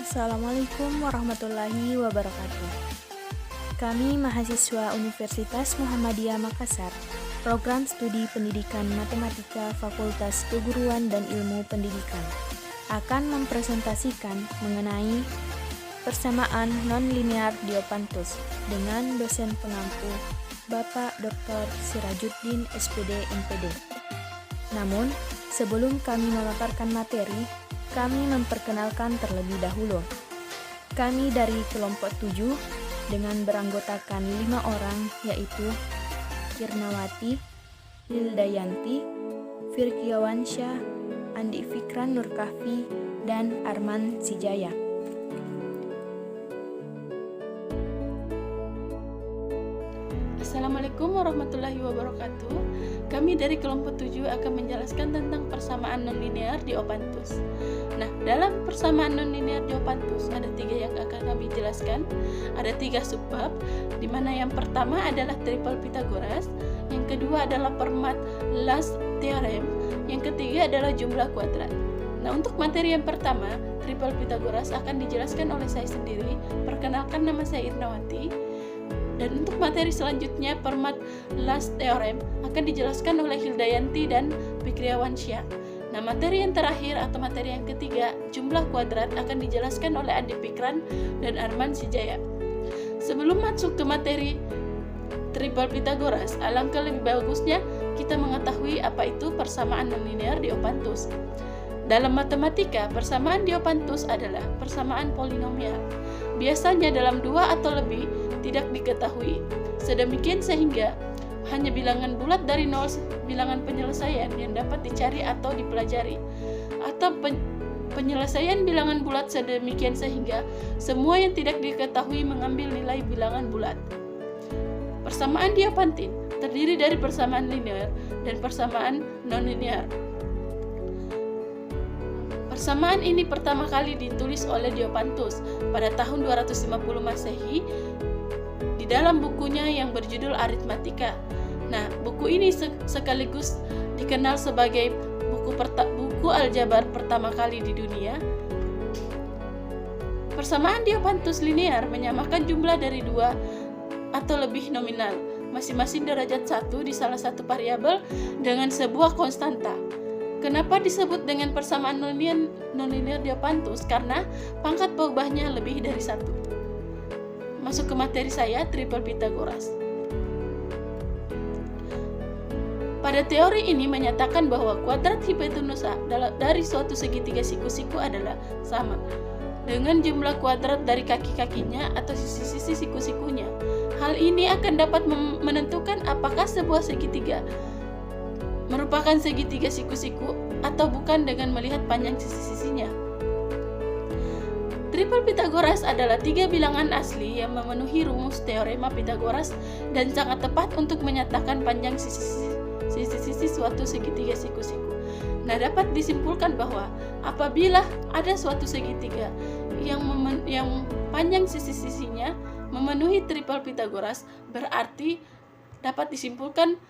Assalamualaikum warahmatullahi wabarakatuh. Kami mahasiswa Universitas Muhammadiyah Makassar, Program Studi Pendidikan Matematika Fakultas Keguruan dan Ilmu Pendidikan, akan mempresentasikan mengenai persamaan non-linear Diopantus dengan dosen pengampu Bapak Dr. Sirajuddin SPD MPD. Namun, sebelum kami memaparkan materi, kami memperkenalkan terlebih dahulu. Kami dari kelompok 7 dengan beranggotakan 5 orang, yaitu Kirnawati, Hildayanti, Firkiawansyah, Andi Fikran Nurkahfi, dan Arman Sijaya. Assalamualaikum warahmatullahi wabarakatuh. Kami dari kelompok 7 akan menjelaskan tentang persamaan nonlinear Diopantus. Nah, dalam persamaan nonlinear Diopantus ada 3 yang akan kami jelaskan. Ada 3 subbab, di mana yang pertama adalah triple Pythagoras, yang kedua adalah Fermat-Last theorem, yang ketiga adalah jumlah kuadrat. Nah, untuk materi yang pertama, triple Pythagoras akan dijelaskan oleh saya sendiri. Perkenalkan, nama saya Irnawati. Dan untuk materi selanjutnya, Fermat-Last theorem akan dijelaskan oleh Hildayanti dan Fikriawansyah. Nah, materi yang terakhir atau materi yang ketiga, jumlah kuadrat, akan dijelaskan oleh Andi Fikran dan Arman Sijaya. Sebelum masuk ke materi triple Pythagoras, alangkah lebih bagusnya kita mengetahui apa itu persamaan nonlinear Diopantus. Dalam matematika, persamaan Diopantus adalah persamaan polinomial. Biasanya dalam 2 atau lebih tidak diketahui. Sedemikian sehingga hanya bilangan bulat dari 0 bilangan penyelesaian yang dapat dicari atau dipelajari, atau penyelesaian bilangan bulat sedemikian sehingga semua yang tidak diketahui mengambil nilai bilangan bulat. Persamaan Diopantin terdiri dari persamaan linear dan persamaan non-linear. Persamaan ini pertama kali ditulis oleh Diopantus pada tahun 250 Masehi di dalam bukunya yang berjudul Aritmatika. Nah, buku ini sekaligus dikenal sebagai buku aljabar pertama kali di dunia. Persamaan Diopantus linear menyamakan jumlah dari 2 atau lebih nominal, masing-masing derajat 1 di salah satu variabel dengan sebuah konstanta. Kenapa disebut dengan persamaan nonlinear Diopantus? Karena pangkat peubahnya lebih dari 1. Masuk ke materi saya, triple Pythagoras. Pada teori ini menyatakan bahwa kuadrat hipotenusa dari suatu segitiga siku-siku adalah sama dengan jumlah kuadrat dari kaki-kakinya atau sisi-sisi siku-sikunya. Hal ini akan dapat menentukan apakah sebuah segitiga merupakan segitiga siku-siku atau bukan dengan melihat panjang sisi-sisinya. Triple Pythagoras adalah 3 bilangan asli yang memenuhi rumus teorema Pythagoras dan sangat tepat untuk menyatakan panjang sisi-sisi suatu segitiga siku-siku. Nah, dapat disimpulkan bahwa apabila ada suatu segitiga yang panjang sisi-sisinya memenuhi triple Pythagoras, berarti dapat disimpulkan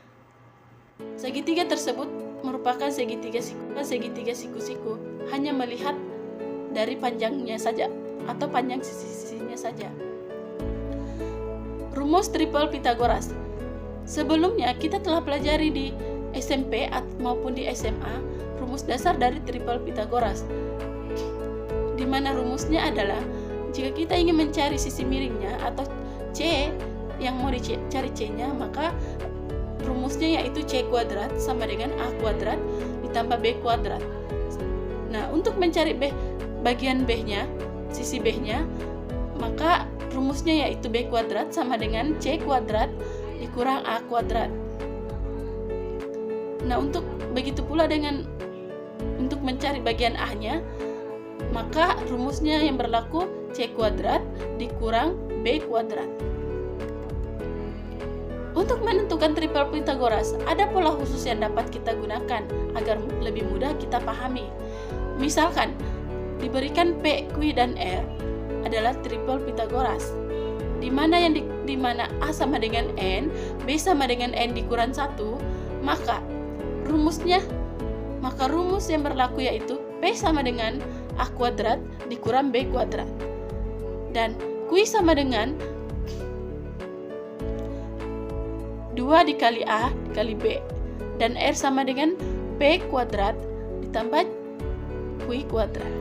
segitiga tersebut merupakan segitiga siku-siku hanya melihat dari panjangnya saja atau panjang sisi-sisinya saja. Rumus triple Pythagoras. Sebelumnya kita telah pelajari di SMP maupun di SMA rumus dasar dari triple Pythagoras, di mana rumusnya adalah jika kita ingin mencari sisi miringnya atau C yang mau dicari C-nya, maka rumusnya yaitu C kuadrat sama dengan A kuadrat ditambah B kuadrat. Nah, untuk mencari bagian B-nya, sisi B-nya, maka rumusnya yaitu B kuadrat sama dengan C kuadrat dikurang A kuadrat. Nah, begitu pula untuk mencari bagian A-nya, maka rumusnya yang berlaku C kuadrat dikurang B kuadrat. Untuk menentukan triple Pythagoras, ada pola khusus yang dapat kita gunakan agar lebih mudah kita pahami. Misalkan, diberikan P, Q, dan R adalah triple Pythagoras, di mana A sama dengan N, B sama dengan N dikurang 1, maka rumus yang berlaku yaitu P sama dengan A kuadrat dikurang B kuadrat. Dan Q sama dengan 2 dikali A dikali B. Dan R sama dengan P kuadrat ditambah Q kuadrat.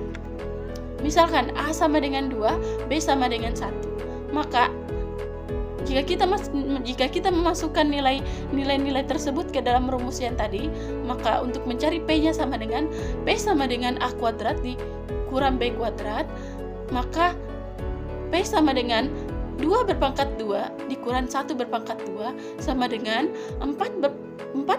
Misalkan A sama dengan 2, B sama dengan 1. Maka jika kita memasukkan nilai-nilai tersebut ke dalam rumus yang tadi, maka untuk mencari P-nya sama dengan P sama dengan A kuadrat dikurang B kuadrat, maka P sama dengan 2 berpangkat 2 dikurang 1 berpangkat 2 sama dengan 4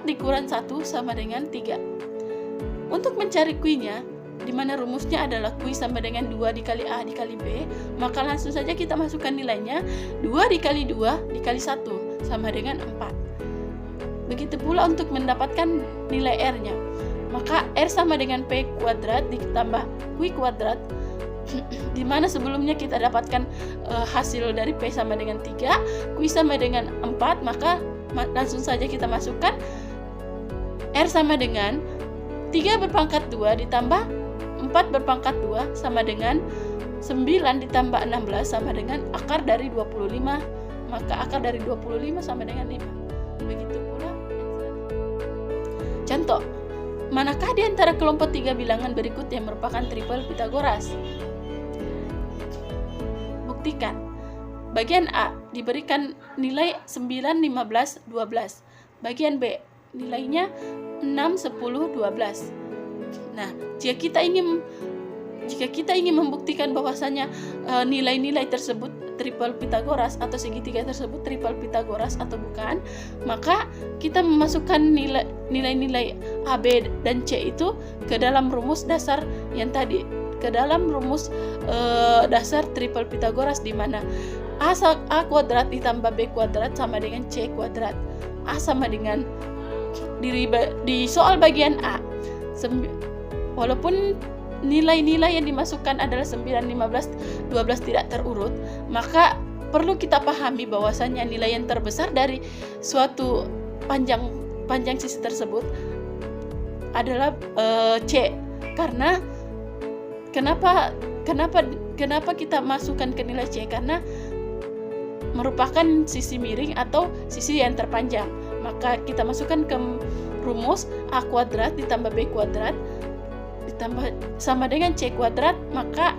dikurang 1 sama dengan 3. Untuk mencari Q-nya, di mana rumusnya adalah Q sama dengan 2 dikali A dikali B, maka langsung saja kita masukkan nilainya 2 dikali 2 dikali 1 sama dengan 4. Begitu pula untuk mendapatkan nilai R-nya, maka R sama dengan P kuadrat ditambah Q kuadrat, di mana sebelumnya kita dapatkan hasil dari P sama dengan 3, Q sama dengan 4, maka langsung saja kita masukkan R sama dengan 3 berpangkat 2 ditambah 4 berpangkat 2 sama dengan 9 ditambah 16 sama dengan akar dari 25. Maka akar dari 25 sama dengan 5. Begitu pula contoh, manakah di antara kelompok 3 bilangan berikut yang merupakan triple Pitagoras? Buktikan. Bagian A diberikan nilai 9, 15, 12. Bagian B nilainya 6, 10, 12. Nah, jika kita ingin membuktikan bahwasanya nilai-nilai tersebut triple Pitagoras atau segitiga tersebut triple Pitagoras atau bukan, maka kita memasukkan nilai-nilai A, B, dan C itu ke dalam rumus dasar yang tadi, ke dalam rumus dasar triple Pitagoras, di mana A kuadrat ditambah B kuadrat sama dengan C kuadrat. A sama dengan di soal bagian A, walaupun nilai-nilai yang dimasukkan adalah 9, 15, 12 tidak terurut, maka perlu kita pahami bahwasannya nilai yang terbesar dari suatu panjang sisi tersebut adalah C. Karena kenapa kita masukkan ke nilai C? Karena merupakan sisi miring atau sisi yang terpanjang. Maka kita masukkan ke rumus A kuadrat ditambah B kuadrat ditambah sama dengan C kuadrat, maka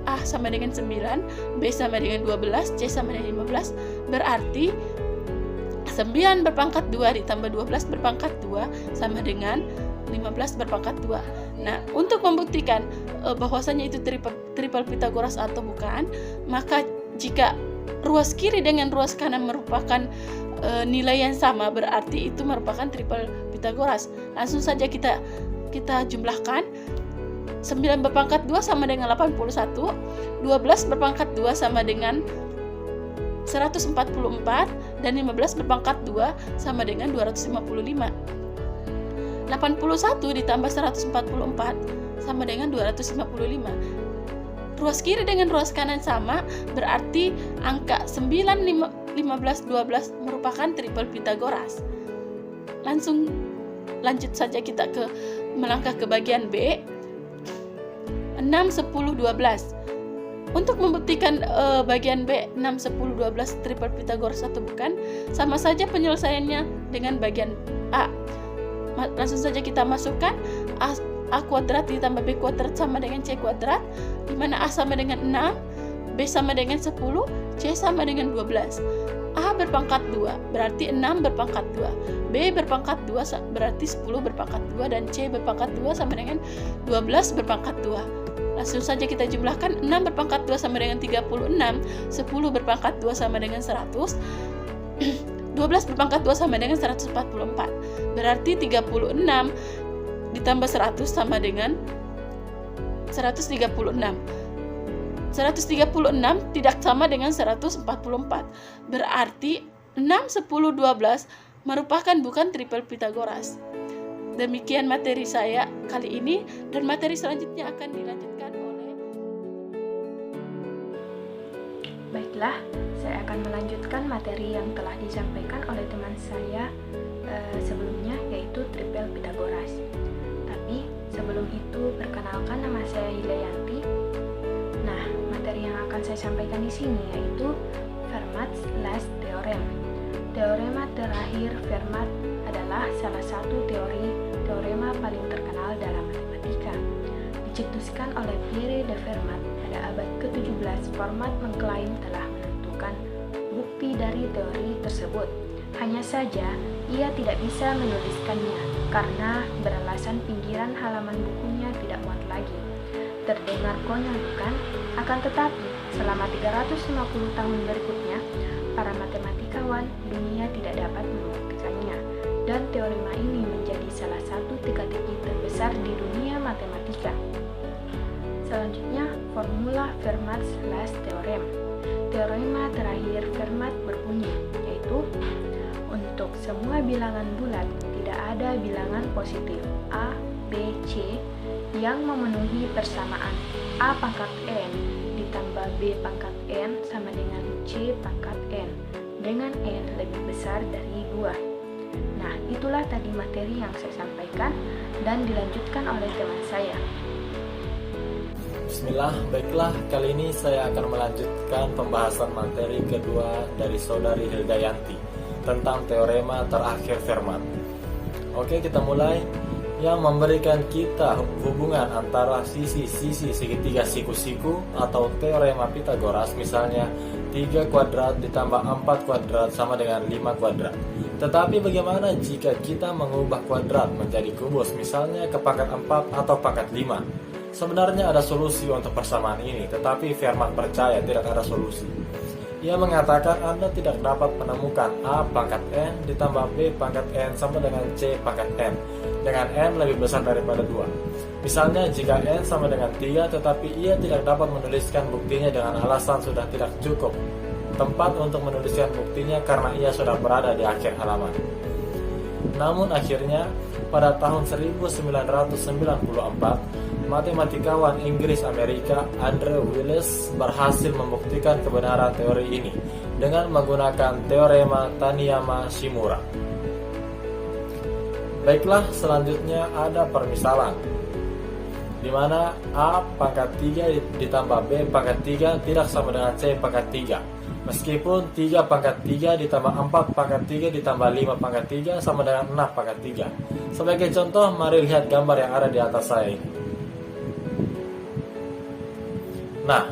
A sama dengan 9, B sama dengan 12, C sama dengan 15. Berarti 9 berpangkat 2 ditambah 12 berpangkat 2 sama dengan 15 berpangkat 2. Nah, untuk membuktikan bahwasanya itu triple Pitagoras atau bukan, maka jika ruas kiri dengan ruas kanan merupakan nilai yang sama, berarti itu merupakan triple Pitagoras. Langsung saja kita jumlahkan. 9 berpangkat 2 sama dengan 81, 12 berpangkat 2 sama dengan 144, dan 15 berpangkat 2 sama dengan 255. 81 ditambah 144 sama dengan 255. Ruas kiri dengan ruas kanan sama, berarti angka 9, 15, 12 merupakan triple Pitagoras. Lanjut saja kita melangkah ke bagian B. 6, 10, 12. Untuk membuktikan bagian B 6, 10, 12 triple Pitagoras atau bukan, sama saja penyelesaiannya dengan bagian A. Langsung saja kita masukkan A kuadrat ditambah B kuadrat sama dengan C kuadrat, di mana A sama dengan 6, B sama dengan 10, C sama dengan 12. A berpangkat 2 berarti 6 berpangkat 2, B berpangkat 2 berarti 10 berpangkat 2, dan C berpangkat 2 sama dengan 12 berpangkat 2. Langsung saja kita jumlahkan. 6 berpangkat 2 sama dengan 36, 10 berpangkat 2 sama dengan 100, 12 berpangkat 2 sama dengan 144. Berarti 36 ditambah 100 sama dengan 136. 136 tidak sama dengan 144. Berarti 6, 10, 12 merupakan bukan triple Pitagoras. Demikian materi saya kali ini, dan materi selanjutnya akan dilanjutkan oleh... Baiklah, saya akan melanjutkan materi yang telah disampaikan oleh teman saya sebelumnya, yaitu triple Pitagoras. Tapi Sebelum itu, perkenalkan nama saya Hilayanti. Nah, materi yang akan saya sampaikan di sini yaitu Fermat's last theorem. Teorema terakhir Fermat adalah salah satu teorema paling terkenal dalam matematika. Dicetuskan oleh Pierre de Fermat pada abad ke-17, Fermat mengklaim telah menentukan bukti dari teori tersebut. Hanya saja, ia tidak bisa menuliskannya karena beralasan pinggiran halaman bukunya tidak muat lagi. Terdengar konyol bukan? Akan tetapi, selama 350 tahun berikutnya, para matematikawan dunia tidak dapat membuktikannya, dan teorema ini menjadi salah satu teka-teki terbesar di dunia matematika. Selanjutnya, formula Fermat's last theorem. Teorema terakhir Fermat berbunyi, yaitu untuk semua bilangan bulat tidak ada bilangan positif A, B, C yang memenuhi persamaan A pangkat N ditambah B pangkat N sama dengan C pangkat N dengan N lebih besar dari 2. Nah, itulah tadi materi yang saya sampaikan dan dilanjutkan oleh teman saya. Bismillah, baiklah, kali ini saya akan melanjutkan pembahasan materi kedua dari saudari Hilayanti tentang teorema terakhir Fermat. Oke, kita mulai. Yang memberikan kita hubungan antara sisi-sisi segitiga siku-siku atau teorema Pythagoras, misalnya 3 kuadrat ditambah 4 kuadrat sama dengan 5 kuadrat. Tetapi bagaimana jika kita mengubah kuadrat menjadi kubus, misalnya ke pangkat 4 atau pangkat 5? Sebenarnya ada solusi untuk persamaan ini, tetapi Fermat percaya tidak ada solusi. Ia mengatakan Anda tidak dapat menemukan A pangkat N ditambah B pangkat N sama dengan C pangkat N dengan N lebih besar daripada 2. Misalnya jika N sama dengan 3, tetapi ia tidak dapat menuliskan buktinya dengan alasan sudah tidak cukup tempat untuk menuliskan buktinya karena ia sudah berada di akhir halaman. Namun akhirnya pada tahun 1994, matematikawan Inggris Amerika Andrew Wiles berhasil membuktikan kebenaran teori ini dengan menggunakan teorema Taniyama-Shimura. Baiklah, selanjutnya ada permisalan di mana A pangkat 3 ditambah B pangkat 3 tidak sama dengan C pangkat 3. Meskipun 3 pangkat 3 ditambah 4 pangkat 3 ditambah 5 pangkat 3 sama dengan 6 pangkat 3. Sebagai contoh, mari lihat gambar yang ada di atas saya ini. Nah,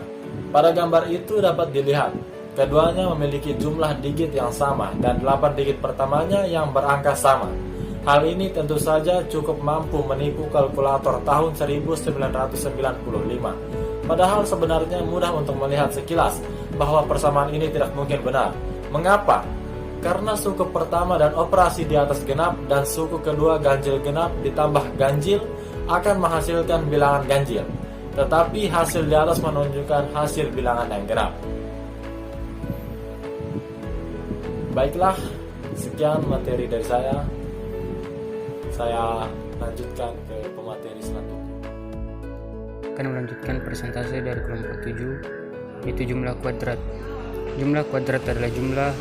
pada gambar itu dapat dilihat keduanya memiliki jumlah digit yang sama dan 8 digit pertamanya yang berangka sama. Hal ini tentu saja cukup mampu menipu kalkulator tahun 1995. Padahal sebenarnya mudah untuk melihat sekilas bahwa persamaan ini tidak mungkin benar. Mengapa? Karena suku pertama dan operasi di atas genap dan suku kedua ganjil genap ditambah ganjil akan menghasilkan bilangan ganjil. Tetapi hasil di atas menunjukkan hasil bilangan yang genap. Baiklah, sekian materi dari saya. Saya lanjutkan ke pemateri selanjutnya. Akan melanjutkan persentase dari kelompok 7, yaitu jumlah kuadrat. Jumlah kuadrat adalah jumlah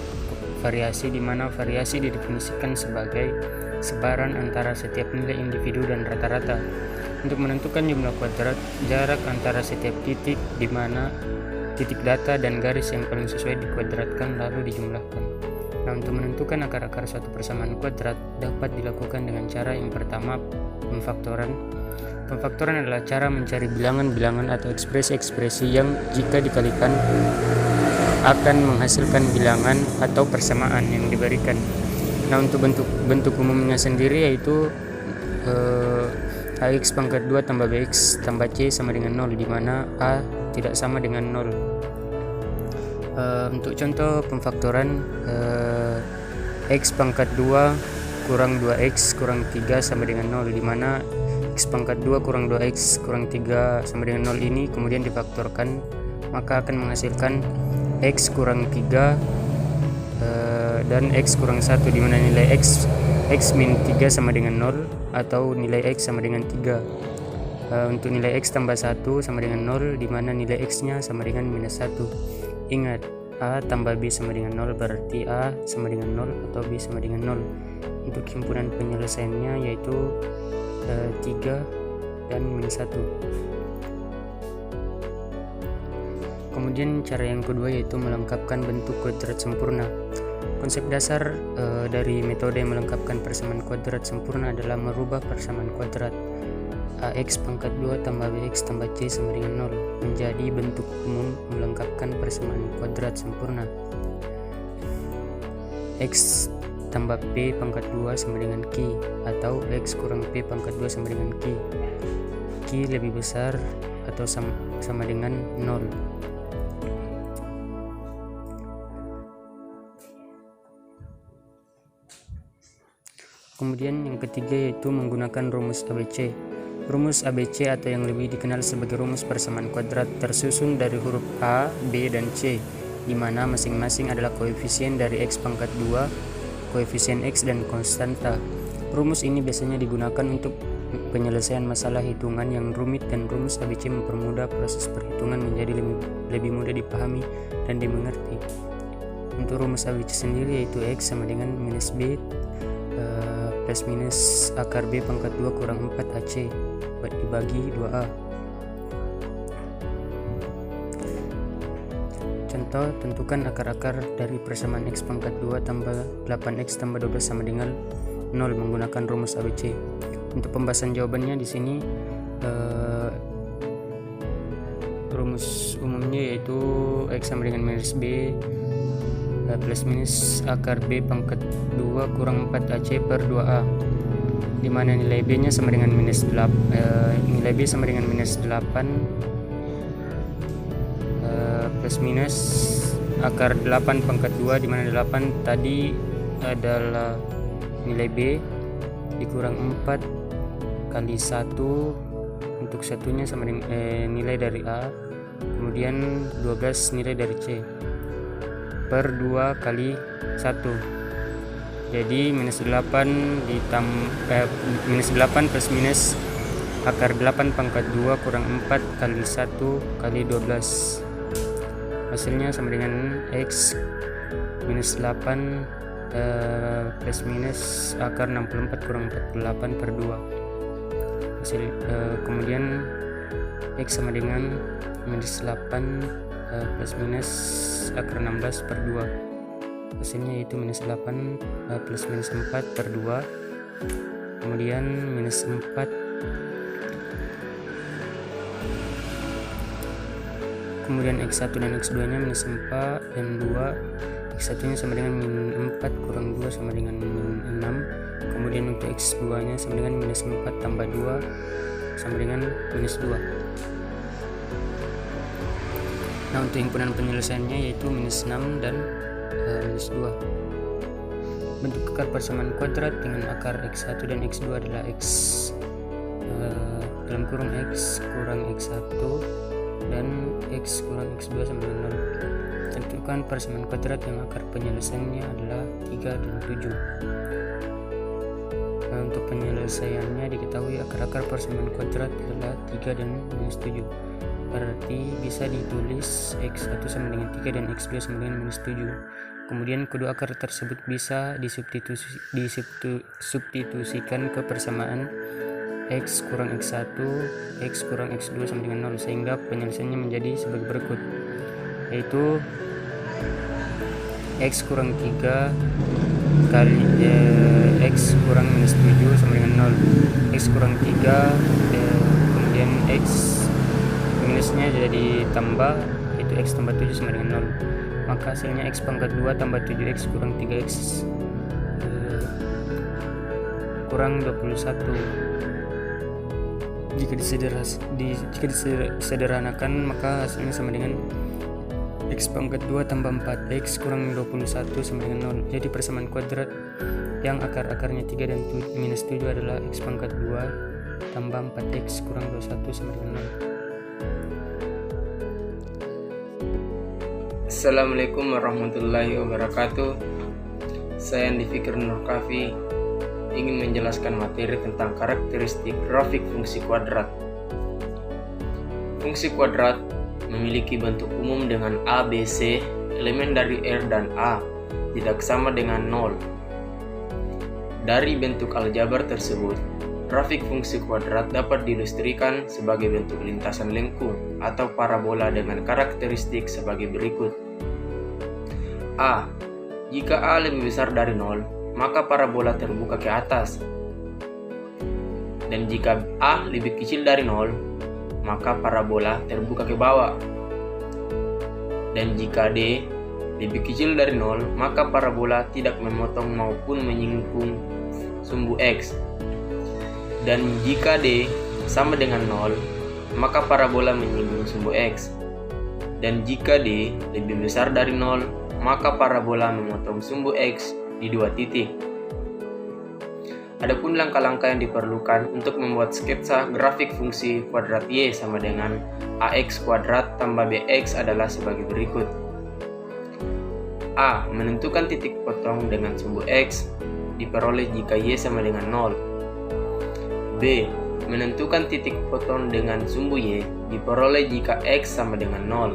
variasi di mana variasi didefinisikan sebagai sebaran antara setiap nilai individu dan rata-rata. Untuk menentukan jumlah kuadrat, jarak antara setiap titik di mana titik data dan garis yang paling sesuai dikuadratkan lalu dijumlahkan. Nah, untuk menentukan akar-akar suatu persamaan kuadrat dapat dilakukan dengan cara yang pertama, pemfaktoran. Pemfaktoran adalah cara mencari bilangan-bilangan atau ekspresi-ekspresi yang jika dikalikan akan menghasilkan bilangan atau persamaan yang diberikan. Nah, untuk bentuk umumnya sendiri yaitu AX pangkat 2 tambah BX tambah C sama dengan 0, di mana A tidak sama dengan 0. Untuk contoh pemfaktoran, X pangkat 2 kurang 2X kurang 3 sama dengan 0, di mana X pangkat 2 kurang 2X kurang 3 sama dengan 0 ini kemudian difaktorkan, maka akan menghasilkan X kurang 3 dan X kurang 1, di mana nilai X min 3 sama dengan 0 atau nilai X sama dengan 3. Untuk nilai X tambah 1 sama dengan 0, di mana nilai X nya sama dengan minus 1. Ingat, A tambah B sama dengan 0 berarti A sama dengan 0 atau B sama dengan 0. Untuk himpunan penyelesaiannya yaitu 3 dan -1. Kemudian cara yang kedua yaitu melengkapkan bentuk kuadrat sempurna. Konsep dasar dari metode melengkapkan persamaan kuadrat sempurna adalah merubah persamaan kuadrat ax pangkat 2 tambah bx tambah c sama dengan 0 menjadi bentuk umum melengkapkan persamaan kuadrat sempurna. X tambah p pangkat 2 sama dengan q, atau x kurang p pangkat 2 sama dengan q. Q lebih besar atau sama dengan 0. Kemudian yang ketiga yaitu menggunakan rumus ABC. Rumus ABC atau yang lebih dikenal sebagai rumus persamaan kuadrat tersusun dari huruf A, B, dan C, di mana masing-masing adalah koefisien dari x pangkat 2, koefisien x, dan konstanta. Rumus ini biasanya digunakan untuk penyelesaian masalah hitungan yang rumit, dan rumus ABC mempermudah proses perhitungan menjadi lebih mudah dipahami dan dimengerti. Untuk rumus ABC sendiri yaitu x sama dengan minus b plus minus akar b pangkat 2 kurang 4 AC dibagi 2a. Contoh, tentukan akar-akar dari persamaan x pangkat 2 tambah 8x tambah 12 sama dengan 0 menggunakan rumus ABC. Untuk pembahasan jawabannya di sini rumus umumnya yaitu x sama dengan minus b plus minus akar b pangkat 2 kurang 4 AC per 2a, di mana nilai b nya sama dengan minus 8, nilai b sama dengan minus 8 plus minus akar 8 pangkat 2, di mana 8 tadi adalah nilai b dikurang 4 kali 1, untuk satunya sama dengan nilai dari a, kemudian 12 nilai dari c per 2 kali 1. Jadi minus 8 minus 8 plus minus akar 8 pangkat 2 kurang 4 kali 1 kali 12. Hasilnya sama dengan x minus 8 plus minus akar 64 kurang 48 per 2. Kemudian x sama dengan minus 8 plus minus akar 16 per 2. Hasilnya yaitu minus 8 plus minus 4 per 2. Kemudian minus 4 kemudian x1 dan x2 nya minus 4 dan 2. X1 nya sama dengan min 4 kurang 2 sama dengan min 6. Kemudian untuk x2 nya sama dengan minus 4 tambah 2 sama dengan minus 2. Nah, untuk himpunan penyelesaiannya yaitu minus 6 dan minus 2. Bentuk akar persamaan kuadrat dengan akar x1 dan x2 adalah x dalam kurung x kurang x1 dan x kurang x2 sama dengan 0. Tentukan persamaan kuadrat yang akar penyelesaiannya adalah 3 dan 7. Nah, untuk penyelesaiannya diketahui akar-akar persamaan kuadrat adalah 3 dan minus 7. Berarti bisa ditulis x1 sama dengan 3 dan x2 sama dengan minus 7. Kemudian kedua akar tersebut bisa disubstitusikan ke persamaan x kurang x1, x kurang x2 sama dengan 0, sehingga penyelesaiannya menjadi sebagai berikut, yaitu x kurang 3 kali x kurang minus 7 sama dengan 0. X kurang 3 kemudian x minusnya jadi tambah, yaitu x tambah 7 sama dengan 0. Maka hasilnya x pangkat 2 tambah 7x kurang 3x kurang 21. Jika disederhanakan maka hasilnya sama dengan x pangkat 2 tambah 4x kurang 21 sama dengan 0. Jadi persamaan kuadrat yang akar-akarnya 3 dan minus 7 adalah x pangkat 2 tambah 4x kurang 21 sama dengan 0. Assalamualaikum warahmatullahi wabarakatuh. Saya Andi Fikir Nurkafi ingin menjelaskan materi tentang karakteristik grafik fungsi kuadrat. Fungsi kuadrat memiliki bentuk umum dengan A, B, C, elemen dari R dan A tidak sama dengan 0. Dari bentuk aljabar tersebut, grafik fungsi kuadrat dapat diilustrasikan sebagai bentuk lintasan lengkung atau parabola dengan karakteristik sebagai berikut. A. Jika A lebih besar dari 0, maka parabola terbuka ke atas. Dan jika A lebih kecil dari 0, maka parabola terbuka ke bawah. Dan jika D lebih kecil dari 0, maka parabola tidak memotong maupun menyingkung sumbu X. Dan jika D sama dengan 0, maka parabola menyinggung sumbu X. Dan jika D lebih besar dari 0, maka parabola memotong sumbu X di 2 titik. Adapun langkah-langkah yang diperlukan untuk membuat sketsa grafik fungsi kuadrat Y sama dengan AX kuadrat tambah BX adalah sebagai berikut. A. Menentukan titik potong dengan sumbu X diperoleh jika Y sama dengan 0. B. Menentukan titik potong dengan sumbu Y diperoleh jika X sama dengan 0.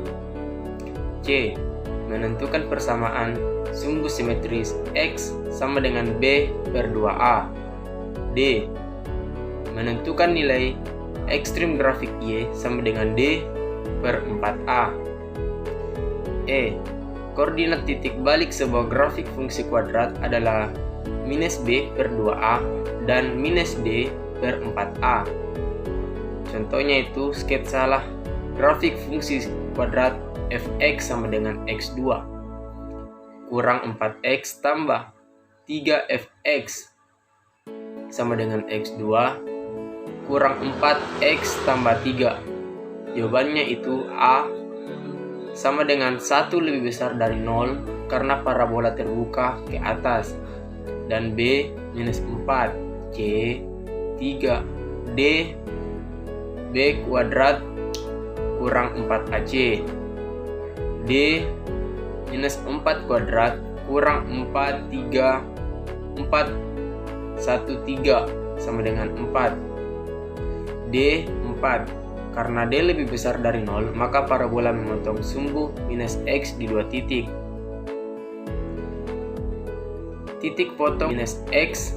C. Menentukan persamaan sumbu simetris X sama dengan B per 2A. D. Menentukan nilai ekstrim grafik Y sama dengan D per 4A. E. Koordinat titik balik sebuah grafik fungsi kuadrat adalah minus B per 2A dan minus D per 4A. Contohnya itu sketsalah grafik fungsi kuadrat fx sama dengan x2 kurang 4x tambah 3fx sama dengan x2 kurang 4x tambah 3. Jawabannya itu A sama dengan 1 lebih besar dari 0 karena parabola terbuka ke atas, dan B minus 4, C 3, D B kuadrat kurang 4AC, D minus 4 kuadrat kurang 4, 3, 4, 1, 3 sama dengan 4. D 4. Karena D lebih besar dari 0, maka parabola memotong sumbu minus X di 2 titik. Titik potong minus X,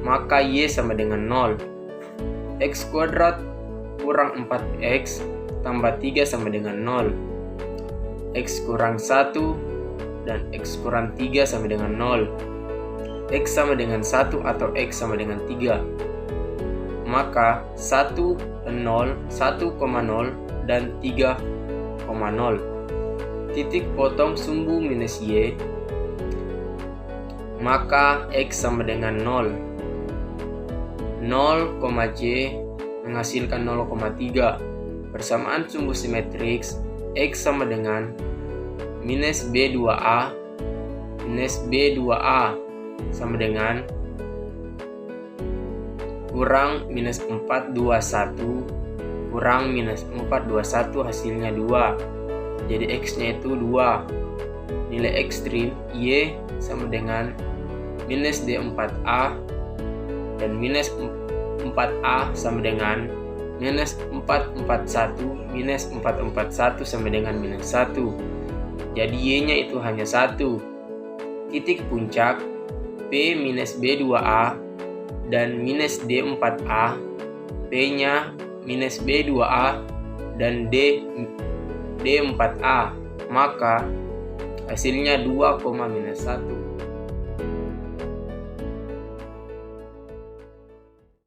maka Y sama dengan 0. X kuadrat kurang 4X tambah 3 sama dengan 0. X kurang 1 dan X kurang 3 sama dengan 0. X sama dengan 1 atau X sama dengan 3. Maka 1, 0, 1,0 dan 3,0. Titik potong sumbu minus Y, maka X sama dengan 0. 0, C menghasilkan 0,3. Persamaan sumbu simetris X sama dengan minus B2A minus B2A sama dengan kurang minus 421 kurang minus 421 hasilnya 2. Jadi X-nya itu 2. Nilai ekstrim Y sama dengan minus D4A dan minus 4A sama dengan minus 441 minus 441 sama dengan minus 1. Jadi Y-nya itu hanya 1. Titik puncak P minus B2A dan minus D4A, P-nya minus B2A dan D4A, maka hasilnya 2, minus 1.